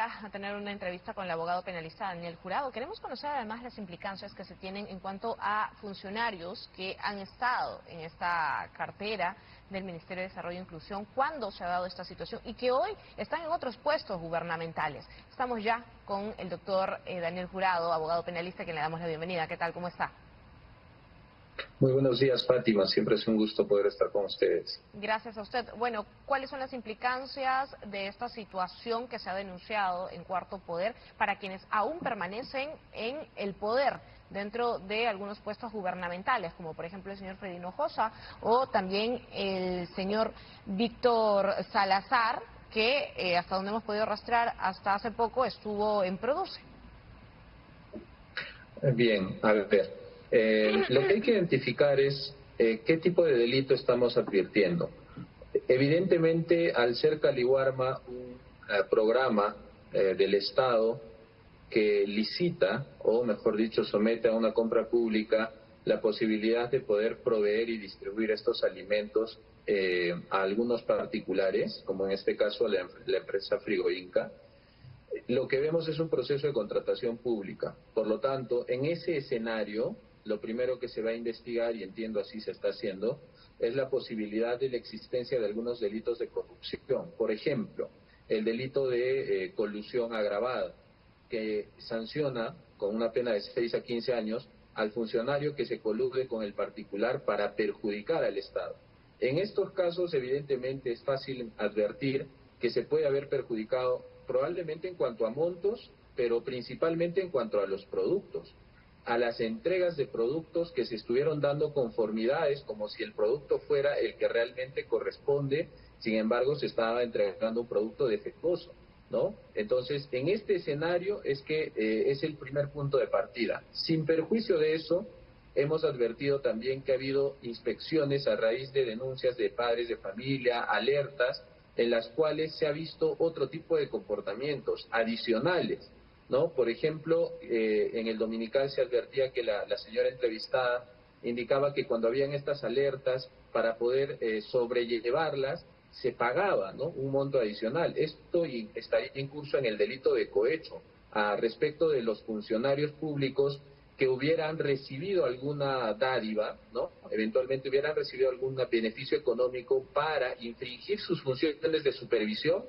a tener una entrevista con el abogado penalista Daniel Jurado. Queremos conocer además las implicancias que se tienen en cuanto a funcionarios que han estado en esta cartera del Ministerio de Desarrollo e Inclusión, cuándo se ha dado esta situación y que hoy están en otros puestos gubernamentales. Estamos ya con el doctor Daniel Jurado, abogado penalista, a quien le damos la bienvenida. ¿Qué tal? ¿Cómo está? Muy buenos días, Fátima. Siempre es un gusto poder estar con ustedes. Gracias a usted. Bueno, ¿cuáles son las implicancias de esta situación que se ha denunciado en Cuarto Poder para quienes aún permanecen en el poder dentro de algunos puestos gubernamentales, como por ejemplo el señor Freddy Hinojosa o también el señor Víctor Salazar, que hasta donde hemos podido rastrear hasta hace poco estuvo en Produce? Bien, a ver, lo que hay que identificar es qué tipo de delito estamos advirtiendo. Evidentemente, al ser Caliwarma un programa del Estado que licita, o mejor dicho, somete a una compra pública la posibilidad de poder proveer y distribuir estos alimentos a algunos particulares, como en este caso la empresa Frigoinca, lo que vemos es un proceso de contratación pública. Por lo tanto, en ese escenario, lo primero que se va a investigar, y entiendo así se está haciendo, es la posibilidad de la existencia de algunos delitos de corrupción. Por ejemplo, el delito de colusión agravada, que sanciona con una pena de 6 a 15 años al funcionario que se colude con el particular para perjudicar al Estado. En estos casos, evidentemente, es fácil advertir que se puede haber perjudicado probablemente en cuanto a montos, pero principalmente en cuanto a los productos, a las entregas de productos que se estuvieron dando conformidades como si el producto fuera el que realmente corresponde, sin embargo se estaba entregando un producto defectuoso, ¿no? Entonces, en este escenario es que es el primer punto de partida. Sin perjuicio de eso, hemos advertido también que ha habido inspecciones a raíz de denuncias de padres de familia, alertas, en las cuales se ha visto otro tipo de comportamientos adicionales, ¿no? Por ejemplo, en el Dominical se advertía que la señora entrevistada indicaba que cuando habían estas alertas, para poder sobrellevarlas, se pagaba, ¿no?, un monto adicional. Esto estaría en curso en el delito de cohecho, respecto de los funcionarios públicos que hubieran recibido alguna dádiva, ¿no?, eventualmente hubieran recibido algún beneficio económico para infringir sus funciones de supervisión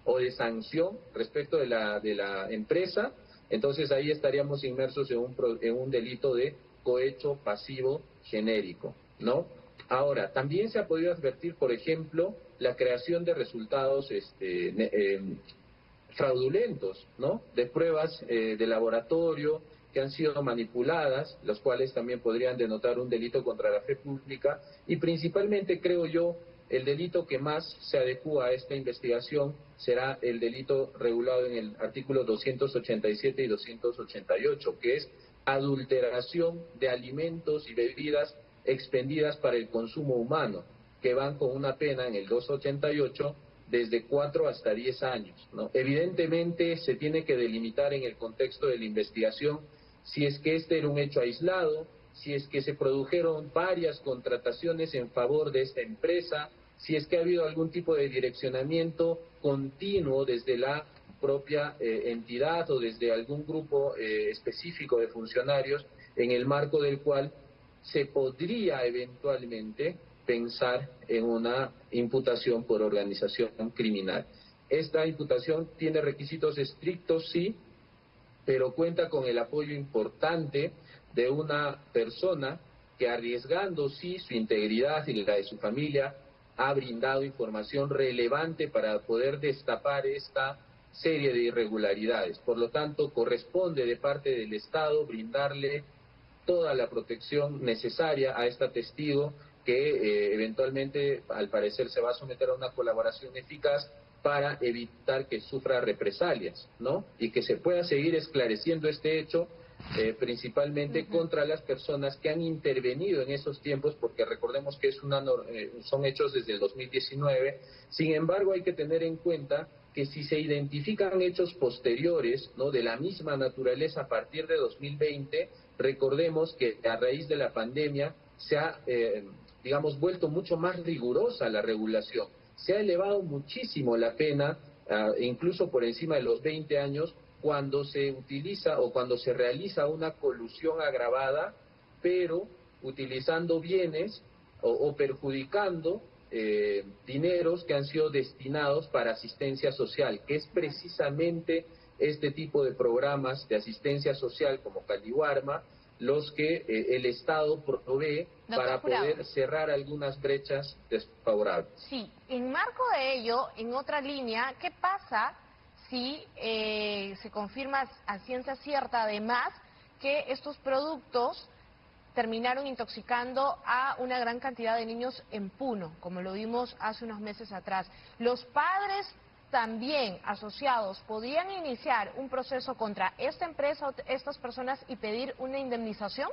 o de sanción respecto de la empresa. Entonces ahí estaríamos inmersos en un delito de cohecho pasivo genérico, ¿no? Ahora, también se ha podido advertir, por ejemplo, la creación de resultados fraudulentos, ¿no?, de pruebas de laboratorio que han sido manipuladas, los cuales también podrían denotar un delito contra la fe pública, y principalmente, creo yo, el delito que más se adecúa a esta investigación será el delito regulado en el artículo 287 y 288, que es adulteración de alimentos y bebidas expendidas para el consumo humano, que van con una pena en el 288 desde 4 hasta 10 años, ¿no? Evidentemente se tiene que delimitar en el contexto de la investigación si es que este era un hecho aislado, si es que se produjeron varias contrataciones en favor de esta empresa, si es que ha habido algún tipo de direccionamiento continuo desde la propia entidad o desde algún grupo específico de funcionarios en el marco del cual se podría eventualmente pensar en una imputación por organización criminal. Esta imputación tiene requisitos estrictos, sí, pero cuenta con el apoyo importante de una persona que, arriesgando sí su integridad y la de su familia, ha brindado información relevante para poder destapar esta serie de irregularidades. Por lo tanto, corresponde de parte del Estado brindarle toda la protección necesaria a esta testigo que eventualmente, al parecer, se va a someter a una colaboración eficaz para evitar que sufra represalias, ¿no?, y que se pueda seguir esclareciendo este hecho, principalmente contra las personas que han intervenido en esos tiempos, porque recordemos que son hechos desde el 2019. Sin embargo, hay que tener en cuenta que si se identifican hechos posteriores, ¿no?, de la misma naturaleza a partir de 2020, recordemos que a raíz de la pandemia se ha, digamos, vuelto mucho más rigurosa la regulación. Se ha elevado muchísimo la pena incluso por encima de los 20 años, cuando se utiliza o cuando se realiza una colusión agravada, pero utilizando bienes o perjudicando dineros que han sido destinados para asistencia social, que es precisamente este tipo de programas de asistencia social como Caliwarma, los que el Estado provee para poder cerrar algunas brechas desfavorables. Sí, en marco de ello, en otra línea, ¿qué pasa si se confirma a ciencia cierta además que estos productos terminaron intoxicando a una gran cantidad de niños en Puno, como lo vimos hace unos meses atrás? ¿Los padres también asociados podrían iniciar un proceso contra esta empresa o estas personas y pedir una indemnización?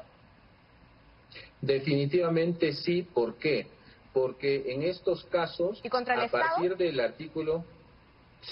Definitivamente sí. ¿Por qué? Porque en estos casos, ¿Y contra el a Estado? partir del artículo...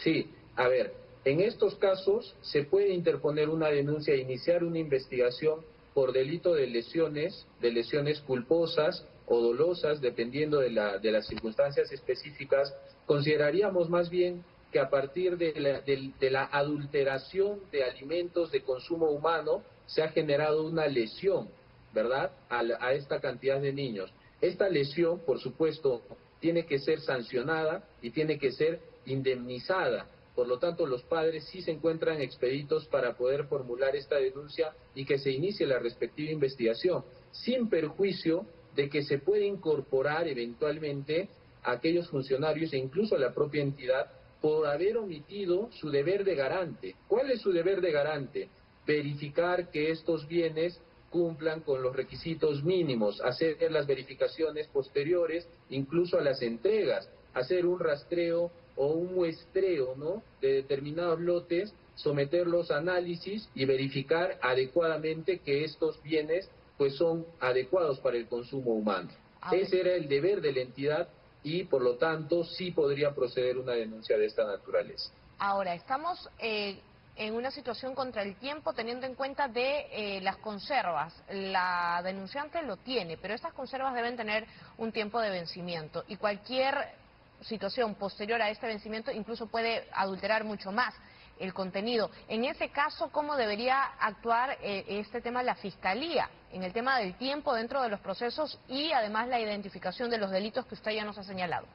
Sí, a ver, en estos casos se puede interponer una denuncia e iniciar una investigación por delito de lesiones culposas o dolosas, dependiendo de las circunstancias específicas. Consideraríamos más bien que a partir de la adulteración de alimentos de consumo humano se ha generado una lesión, ¿verdad?, a esta cantidad de niños. Esta lesión, por supuesto, tiene que ser sancionada y tiene que ser indemnizada. Por lo tanto, los padres sí se encuentran expeditos para poder formular esta denuncia y que se inicie la respectiva investigación, sin perjuicio de que se puede incorporar eventualmente a aquellos funcionarios e incluso a la propia entidad por haber omitido su deber de garante. ¿Cuál es su deber de garante? Verificar que estos bienes cumplan con los requisitos mínimos, hacer las verificaciones posteriores, incluso a las entregas, hacer un rastreo o un muestreo, ¿no?, de determinados lotes, someterlos a análisis y verificar adecuadamente que estos bienes pues son adecuados para el consumo humano. Ese era el deber de la entidad y por lo tanto sí podría proceder una denuncia de esta naturaleza. Ahora, estamos en una situación contra el tiempo teniendo en cuenta de las conservas. La denunciante lo tiene, pero estas conservas deben tener un tiempo de vencimiento y cualquier situación posterior a este vencimiento incluso puede adulterar mucho más el contenido. En ese caso, ¿cómo debería actuar este tema la Fiscalía en el tema del tiempo dentro de los procesos y además la identificación de los delitos que usted ya nos ha señalado?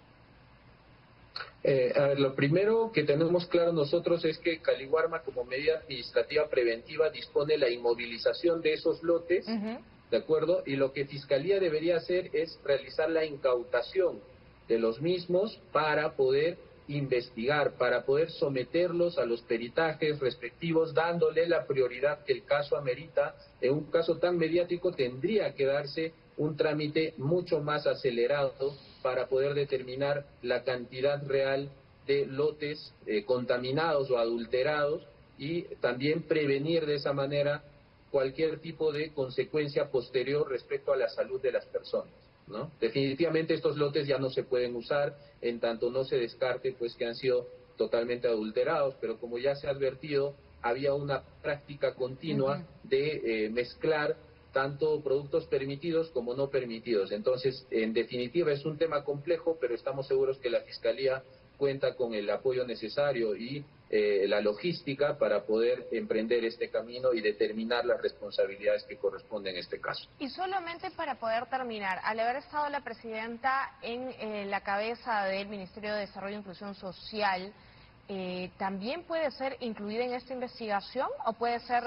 A ver, lo primero que tenemos claro nosotros es que Caliwarma, como medida administrativa preventiva, dispone la inmovilización de esos lotes, ¿de acuerdo? Y lo que Fiscalía debería hacer es realizar la incautación de los mismos para poder investigar, para poder someterlos a los peritajes respectivos, dándole la prioridad que el caso amerita. En un caso tan mediático tendría que darse un trámite mucho más acelerado para poder determinar la cantidad real de lotes contaminados o adulterados y también prevenir de esa manera cualquier tipo de consecuencia posterior respecto a la salud de las personas, ¿no? Definitivamente estos lotes ya no se pueden usar en tanto no se descarte pues que han sido totalmente adulterados, pero como ya se ha advertido, había una práctica continua de mezclar tanto productos permitidos como no permitidos. Entonces, en definitiva, es un tema complejo, pero estamos seguros que la Fiscalía cuenta con el apoyo necesario y la logística para poder emprender este camino y determinar las responsabilidades que corresponden en este caso. Y solamente para poder terminar, al haber estado la presidenta en la cabeza del Ministerio de Desarrollo e Inclusión Social, ¿también puede ser incluida en esta investigación o puede ser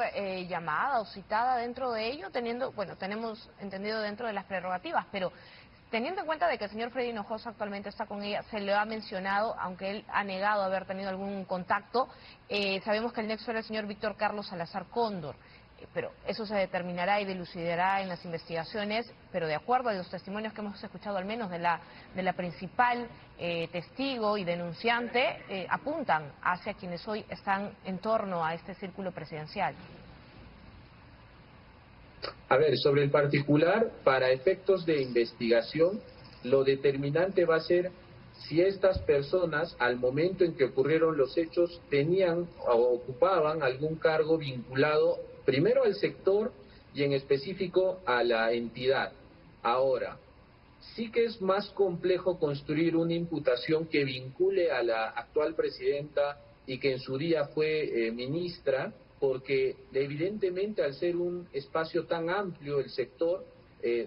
llamada o citada dentro de ello, teniendo, bueno, tenemos entendido dentro de las prerrogativas, pero teniendo en cuenta de que el señor Freddy Hinojosa actualmente está con ella, se le ha mencionado, aunque él ha negado haber tenido algún contacto, sabemos que el nexo era el señor Víctor Carlos Salazar Cóndor, pero eso se determinará y dilucidará en las investigaciones, pero de acuerdo a los testimonios que hemos escuchado al menos de la principal testigo y denunciante, apuntan hacia quienes hoy están en torno a este círculo presidencial. A ver, sobre el particular, para efectos de investigación, lo determinante va a ser si estas personas, al momento en que ocurrieron los hechos, tenían o ocupaban algún cargo vinculado primero al sector y en específico a la entidad. Ahora, Sí que es más complejo construir una imputación que vincule a la actual presidenta y que en su día fue ministra, porque evidentemente al ser un espacio tan amplio el sector,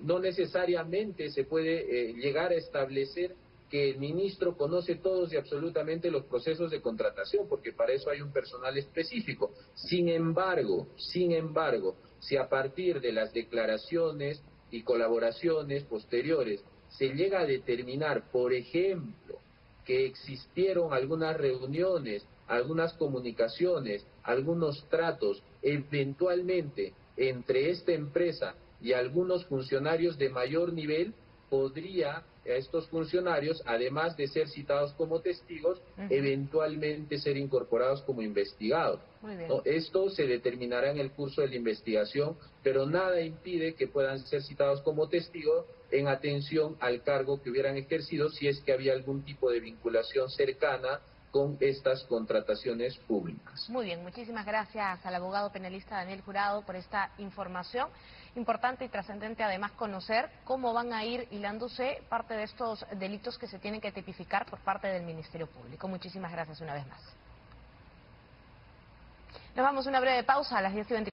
no necesariamente se puede llegar a establecer que el ministro conoce todos y absolutamente los procesos de contratación, porque para eso hay un personal específico. Sin embargo, si a partir de las declaraciones y colaboraciones posteriores se llega a determinar, por ejemplo, que existieron algunas reuniones, algunas comunicaciones, algunos tratos, eventualmente entre esta empresa y algunos funcionarios de mayor nivel, podría a estos funcionarios, además de ser citados como testigos, eventualmente ser incorporados como investigados. Muy bien. ¿No? Esto se determinará en el curso de la investigación, pero nada impide que puedan ser citados como testigos en atención al cargo que hubieran ejercido si es que había algún tipo de vinculación cercana con estas contrataciones públicas. Muy bien, muchísimas gracias al abogado penalista Daniel Jurado por esta información. Importante y trascendente además conocer cómo van a ir hilándose parte de estos delitos que se tienen que tipificar por parte del Ministerio Público. Muchísimas gracias una vez más. Nos vamos a una breve pausa a las 10:20.